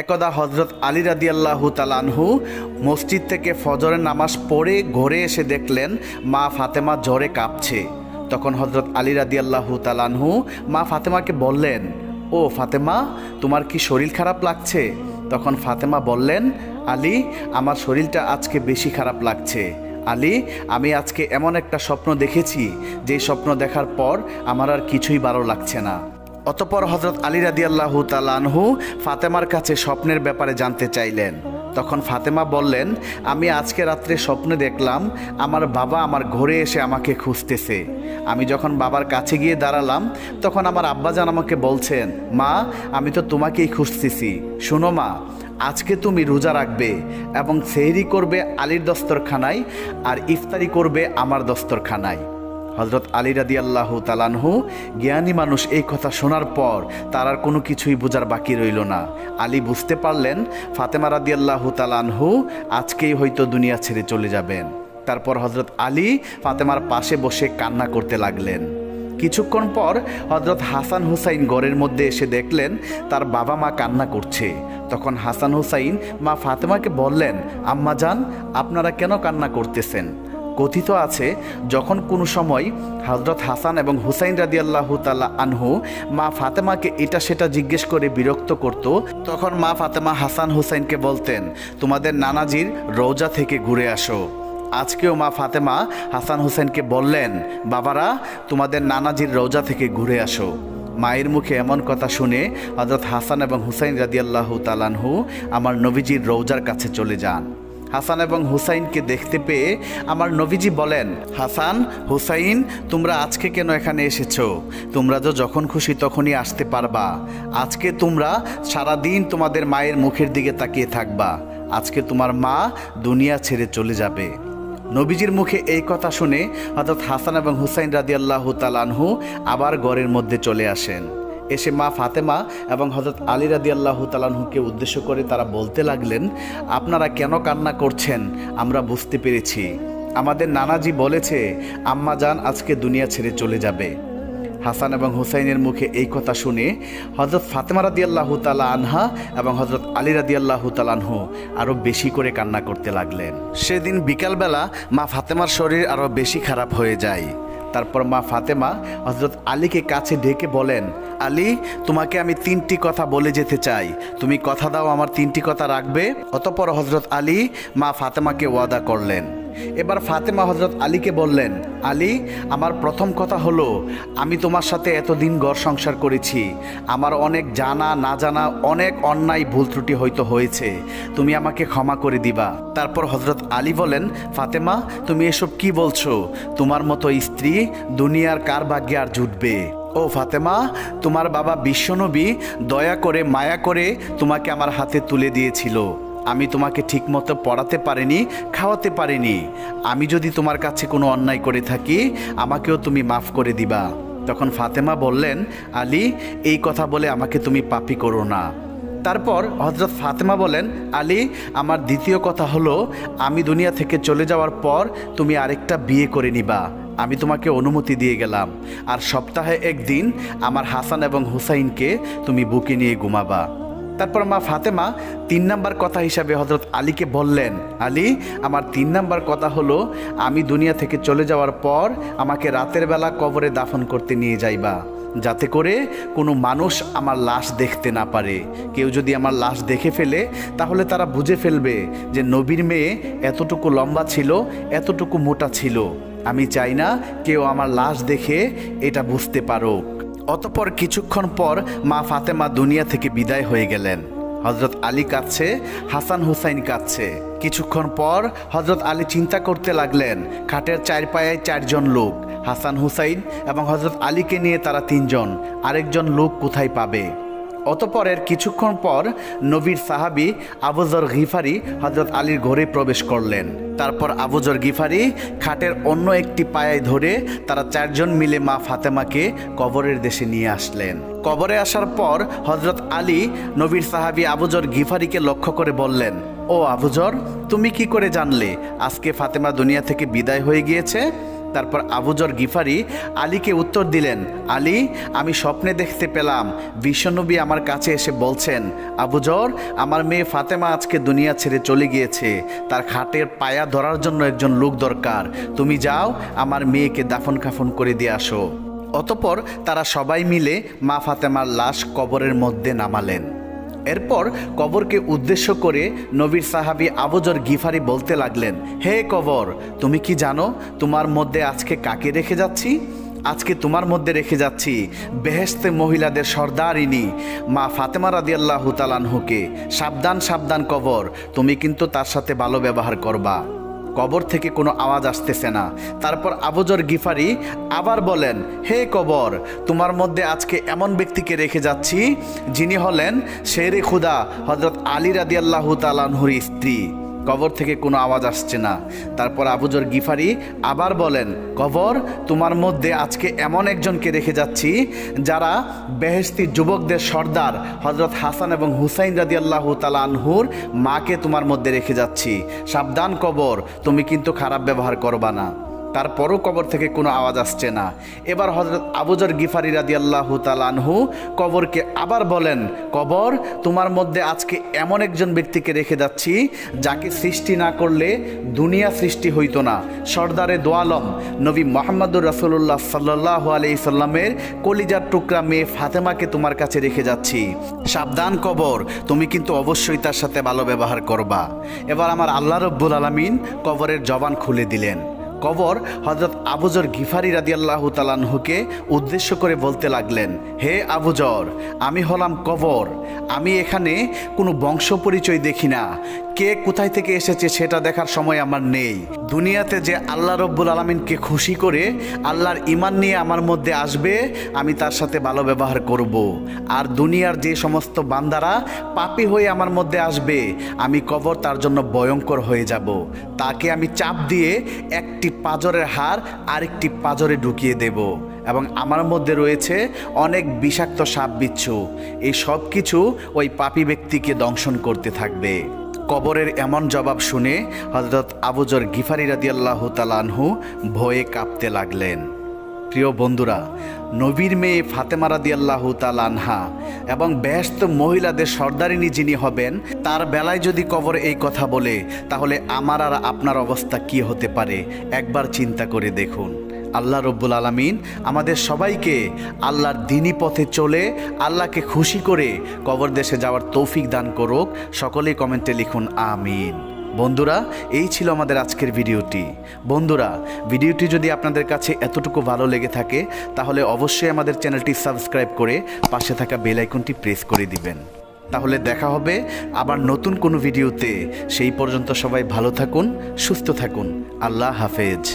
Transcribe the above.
একদা হজরত আলী রাদিয়াল্লাহু তাআলা আনহু মসজিদ থেকে ফজরের নামাজ পড়ে ঘরে এসে দেখলেন মা ফাতেমা জ্বরে কাঁপছে। তখন হজরত আলী রাদিয়াল্লাহু তাআলা আনহু মা ফাতেমাকে বললেন, ও ফাতেমা, তোমার কি শরীর খারাপ লাগছে? তখন ফাতেমা বললেন, আলী, আমার শরীরটা আজকে বেশি খারাপ লাগছে। আলী, আমি আজকে এমন একটা স্বপ্ন দেখেছি যে স্বপ্ন দেখার পর আমার আর কিছুই ভালো লাগছে না। অতঃপর হজরত আলী রাদিয়াল্লাহু তাআলা আনহু ফাতেমার কাছে স্বপ্নের ব্যাপারে জানতে চাইলেন। তখন ফাতেমা বললেন, আমি আজকে রাত্রে স্বপ্নে দেখলাম আমার বাবা আমার ঘরে এসে আমাকে খুঁজতেছে। আমি যখন বাবার কাছে গিয়ে দাঁড়ালাম তখন আমার আব্বাজান আমাকে বলছেন, মা, আমি তো তোমাকেই খুঁজতেছি। শোনো মা, আজকে তুমি রোজা রাখবে এবং সেহরি করবে আলীর দস্তরখানায় আর ইফতারি করবে আমার দস্তরখানায়। হজরত আলী রাদিয়াল্লাহু তাআলা আনহু জ্ঞানী মানুষ, এই কথা শোনার পর তার আর কোনো কিছুই বোঝার বাকি রইল না। আলী বুঝতে পারলেন ফাতেমা রাদিয়াল্লাহু তাআলা আনহু আজকেই হয়তো দুনিয়া ছেড়ে চলে যাবেন। তারপর হজরত আলী ফাতেমার পাশে বসে কান্না করতে লাগলেন। কিছুক্ষণ পর হজরত হাসান হুসাইন ঘরের মধ্যে এসে দেখলেন তার বাবা মা কান্না করছে। তখন হাসান হুসাইন মা ফাতেমাকে বললেন, আম্মা জান, আপনারা কেন কান্না করতেছেন? কথিত আছে যখন কোনো সময় হজরত হাসান এবং হুসাইন রাদিয়াল্লাহু তাআলা আনহু মা ফাতেমাকে এটা সেটা জিজ্ঞেস করে বিরক্ত করত, তখন মা ফাতেমা হাসান হুসাইনকে বলতেন, তোমাদের নানাজির রওজা থেকে ঘুরে আসো। আজকেও মা ফাতেমা হাসান হুসাইনকে বললেন, বাবারা, তোমাদের নানাজির রওজা থেকে ঘুরে আসো। মায়ের মুখে এমন কথা শুনে হজরত হাসান এবং হুসাইন রাদিয়াল্লাহু তাআলা আনহু আমার নবীজির রওজার কাছে চলে যান। হাসান এবং হুসাইনকে দেখতে পেয়ে আমার নবীজি বলেন, হাসান, হুসাইন, তোমরা আজকে কেন এখানে এসেছো? তোমরা তো যখন খুশি তখনই আসতে পারবা। আজকে তোমরা সারাদিন তোমাদের মায়ের মুখের দিকে তাকিয়ে থাকবা। আজকে তোমার মা দুনিয়া ছেড়ে চলে যাবে। নবীজির মুখে এই কথা শুনে হযরত হাসান এবং হুসাইন রাদিয়াল্লাহু তাআলা আনহু আবার ঘরের মধ্যে চলে আসেন। এসে মা ফাতেমা এবং হযরত আলী রাদিয়াল্লাহু তাআলা আনহুকে উদ্দেশ্য করে তারা বলতে লাগলেন, আপনারা কেন কান্না করছেন আমরা বুঝতে পেরেছি। আমাদের নানাজি বলেছে আম্মা জান আজকে দুনিয়া ছেড়ে চলে যাবে। হাসান এবং হুসাইনের মুখে এই কথা শুনে হযরত ফাতেমা রাদিয়াল্লাহু তাআলা আনহা এবং হযরত আলী রাদিয়াল্লাহু তাআলা আনহু আরও বেশি করে কান্না করতে লাগলেন। সেদিন বিকালবেলা মা ফাতেমার শরীর আরও বেশি খারাপ হয়ে যায়। তারপর মা ফাতেমা হযরত আলীকে কাছে ডেকে বলেন, আলী, তোমাকে আমি 3টি কথা বলে যেতে চাই, তুমি কথা দাও আমার 3টি কথা রাখবে? অতঃপর হযরত আলী মা ফাতেমাকে ওয়াদা করলেন। এবার ফাতেমা হযরত আলীকে বললেন, আলী, আমার প্রথম কথা হলো, আমি তোমার সাথে এতদিন ঘর সংসার করেছি, আমার অনেক জানা না জানা অনেক অন্যায় ভুল ত্রুটি হয়তো হয়েছে, তুমি আমাকে ক্ষমা করে দিবা। তারপর হযরত আলী বলেন, ফাতেমা, তুমি এসব কি বলছো? তোমার মতো স্ত্রী দুনিয়ার কার ভাগ্যে আর জুটবে? ও ফাতেমা, তোমার বাবা বিশ্বনবী দয়া করে মায়া করে তোমাকে আমার হাতে তুলে দিয়েছিল। আমি তোমাকে ঠিকমতো পড়াতে পারিনি, খাওয়াতে পারিনি। আমি যদি তোমার কাছে কোনো অন্যায় করে থাকি আমাকেও তুমি মাফ করে দিবা। তখন ফাতেমা বললেন, আলী, এই কথা বলে আমাকে তুমি পাপী করো না। তারপর হযরত ফাতেমা বলেন, আলী, আমার দ্বিতীয় কথা হলো, আমি দুনিয়া থেকে চলে যাওয়ার পর তুমি আরেকটা বিয়ে করে নিবা। আমি তোমাকে অনুমতি দিয়ে গেলাম। আর সপ্তাহে একদিন আমার হাসান এবং হুসাইনকে তুমি বুকে নিয়ে ঘুমাবা। তারপর মা ফাতেমা 3 নাম্বার কথা হিসাবে হযরত আলীকে বললেন, আলী, আমার 3 নাম্বার কথা হলো, আমি দুনিয়া থেকে চলে যাওয়ার পর আমাকে রাতের বেলা কবরে দাফন করতে নিয়ে যাইবা, যাতে করে কোনো মানুষ আমার লাশ দেখতে না পারে। কেউ যদি আমার লাশ দেখে ফেলে তাহলে তারা বুঝে ফেলবে যে নবীর মেয়ে এতটুকু লম্বা ছিল, এতটুকু মোটা ছিল। আমি চাই না কেউ আমার লাশ দেখে এটা বুঝতে পারুক। অতঃপর কিছুক্ষণ পর মা ফাতেমা দুনিয়া থেকে বিদায় হয়ে গেলেন। হযরত আলী কাঁদছে, হাসান হুসাইন কাঁদছে। কিছুক্ষণ পর হযরত আলী চিন্তা করতে লাগলেন, খাটের 4 পায়ে 4 জন লোক, হাসান হুসাইন এবং হযরত আলীকে নিয়ে তারা 3 জন, আরেকজন লোক কোথায় পাবে? অতঃপরের কিছুক্ষণ পর নবীর সাহাবী আবু যর গিফারি হযরত আলীর ঘরে প্রবেশ করলেন। তারপর আবু যর গিফারি খাটের অন্য একটি পায়ায় ধরে তারা 4 জন মিলে মা ফাতেমাকে কবরের দেশে নিয়ে আসলেন। কবরে আসার পর হযরত আলী নবীর সাহাবী আবু যর গিফারিকে লক্ষ্য করে বললেন, ও আবু যর, তুমি কি করে জানলে আজকে ফাতেমা দুনিয়া থেকে বিদায় হয়ে গিয়েছে? তারপর আবু যর গিফারি আলীকে উত্তর দিলেন, আলী, আমি স্বপ্নে দেখতে পেলাম বিশ্বনবী আমার কাছে এসে বলছেন, আবু যর, আমার মেয়ে ফাতেমা আজকে দুনিয়া ছেড়ে চলে গিয়েছে, তার খাটের পায়া ধরার জন্য একজন লোক দরকার, তুমি যাও আমার মেয়েকে দাফন কাফন করে দিয়ে আসো। অতঃপর তারা সবাই মিলে মা ফাতেমার লাশ কবরের মধ্যে নামালেন। এরপর কবরকে উদ্দেশ্য করে নবীর সাহাবী আবু যর গিফারি বলতে লাগলেন, হে কবর, তুমি কি জানো তোমার মধ্যে আজকে কাকে রেখে যাচ্ছি? আজকে তোমার মধ্যে রেখে যাচ্ছি বেহেশতে মহিলাদের সর্দারিনী মা ফাতেমা রাদিয়াল্লাহু তাআলা আনহুকে। সাবধান সাবধান কবর, তুমি কিন্তু তার সাথে ভালো ব্যবহার করবা। কবর থেকে কোনো আওয়াজ আসতেছে না। তারপর আবু যর গিফারি আবার বলেন, হে কবর, তোমার মধ্যে আজকে এমন ব্যক্তিকে রেখে যাচ্ছি যিনি হলেন শেরে খুদা হযরত আলী রাদিয়াল্লাহু তাআলা আনহুর স্ত্রী। কবর থেকে কোনো আওয়াজ আসছে না। তারপর আবু যর গিফারি আবার বলেন, কবর, তোমার মধ্যে আজকে এমন একজনকে রেখে যাচ্ছি যারা বেহেশতি যুবকদের সর্দার হযরত হাসান এবং হুসাইন রাদিয়াল্লাহু তাআলা আনহুর মাকে তোমার মধ্যে রেখে যাচ্ছি। সাবধান কবর, তুমি কিন্তু খারাপ ব্যবহার করবা না। তারপরও কবর থেকে কোনো আওয়াজ আসছে না। এবার হযরত আবু যর গিফারি রাদিয়াল্লাহু তাআলা আনহু কবরকে আবার বলেন, কবর, তোমার মধ্যে আজকে এমন একজন ব্যক্তিকে রেখে যাচ্ছি যাকে সৃষ্টি না করলে দুনিয়া সৃষ্টি হইতো না। সর্দারে দোয়ালম নবী মুহাম্মদুর রাসূলুল্লাহ সাল্লাল্লাহু আলাইহি সাল্লামের কলিজার টুকরা মেয়ে ফাতেমাকে তোমার কাছে রেখে যাচ্ছি। সাবধান কবর, তুমি কিন্তু অবশ্যই তার সাথে ভালো ব্যবহার করবা। এবার আমার আল্লাহ রাব্বুল আলামিন কবরের জবান খুলে দিলেন। কবর হযরত আবু যর গিফারি রাদিয়াল্লাহু তাআলা আনহুকে উদ্দেশ্য করে বলতে লাগলেন, হে আবু যর, আমি হলাম কবর। আমি এখানে কোনো বংশ পরিচয় দেখি না। কে কোথায় থেকে এসেছে সেটা দেখার সময় আমার নেই। দুনিয়াতে যে আল্লাহ রব্বুল আলামিনকে খুশি করে আল্লাহর ঈমান নিয়ে আমার মধ্যে আসবে, আমি তার সাথে ভালো ব্যবহার করব। আর দুনিয়ার যে সমস্ত বান্দারা পাপী হয়ে আমার মধ্যে আসবে, আমি কবর তার জন্য ভয়ঙ্কর হয়ে যাব। তাকে আমি চাপ দিয়ে একটি পাঁজরের হাড় আরেকটি পাঁজরে ঢুকিয়ে দেব এবং আমার মধ্যে রয়েছে অনেক বিষাক্ত সাপ বিচ্ছু। এই সব কিছু ওই পাপী ব্যক্তিকে দংশন করতে থাকবে। কবরের এমন জবাব শুনে হযরত আবু যর গিফারি রাদিয়াল্লাহু তাআলা আনহু ভয়ে কাঁপতে লাগলেন। প্রিয় বন্ধুরা, নবীর মেয়ে ফাতেমা রাদিয়াল্লাহু তাআলা আনহা এবং বেহেশত মহিলাদের সর্দারিনী যিনি হবেন, তার বেলায় যদি কবর এই কথা বলে, তাহলে আমার আর আপনার অবস্থা কি হতে পারে একবার চিন্তা করে দেখুন। আল্লাহ রব্বুল আলামিন আমাদের সবাইকে আল্লাহর দ্বীনি পথে চলে আল্লাহকে খুশি করে কবর দেশে যাওয়ার তৌফিক দান করুক। সকলেই কমেন্টে লিখুন আমিন। বন্ধুরা, এই ছিল আমাদের আজকের ভিডিওটি। বন্ধুরা, ভিডিওটি যদি আপনাদের কাছে এতটুকু ভালো লেগে থাকে, তাহলে অবশ্যই আমাদের চ্যানেলটি সাবস্ক্রাইব করে পাশে থাকা বেল আইকনটি প্রেস করে দিবেন। তাহলে দেখা হবে আবার নতুন কোনো ভিডিওতে। সেই পর্যন্ত সবাই ভালো থাকুন, সুস্থ থাকুন। আল্লাহ হাফেজ।